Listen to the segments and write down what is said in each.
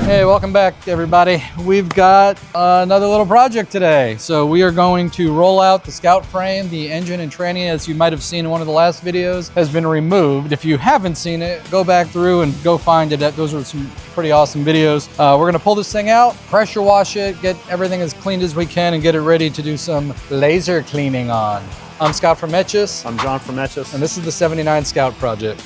Hey, welcome back everybody. We've got another little project today. So we are going to roll out the Scout frame. The engine and tranny, as you might have seen in one of the last videos, has been removed. If you haven't seen it, go back through and go find it. Those are some pretty awesome videos. We're gonna pull this thing out, pressure wash it, get everything as cleaned as we can and get it ready to do some laser cleaning on. I'm Scott from Etchus. I'm John from Etchus. And this is the 79 Scout project.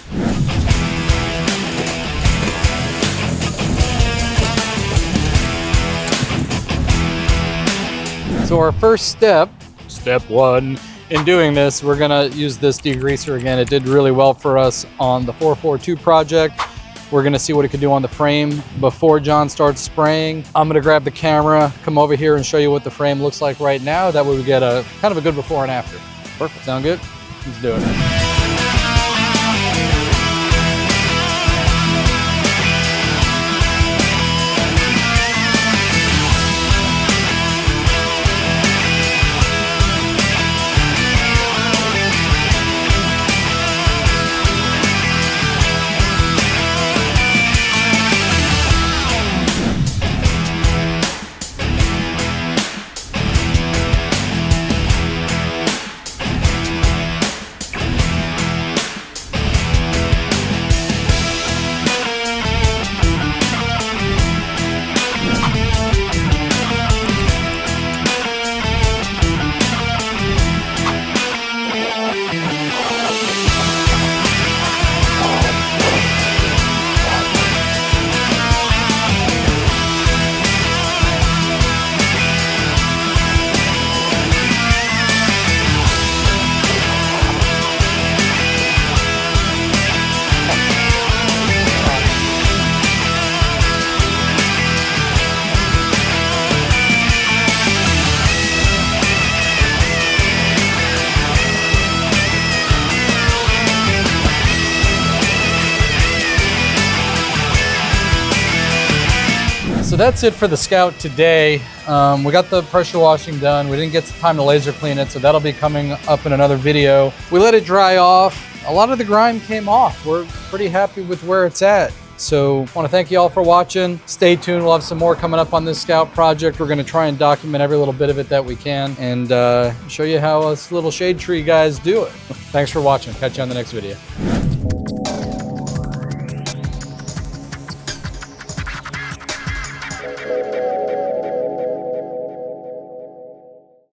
So our first step one, in doing this, we're gonna use this degreaser again. It did really well for us on the 442 project. We're gonna see what it could do on the frame before John starts spraying. I'm gonna grab the camera, come over here and show you what the frame looks like right now. That way we get a kind of a good before and after. Perfect, sound good? Let's do it. So that's it for the Scout today. We got the pressure washing done. We didn't get time to laser clean it, so that'll be coming up in another video. We let it dry off. A lot of the grime came off. We're pretty happy with where it's at. So I want to thank you all for watching. Stay tuned. We'll have some more coming up on this Scout project. We're going to try and document every little bit of it that we can and show you how us little shade tree guys do it. Thanks for watching. Catch you on the next video.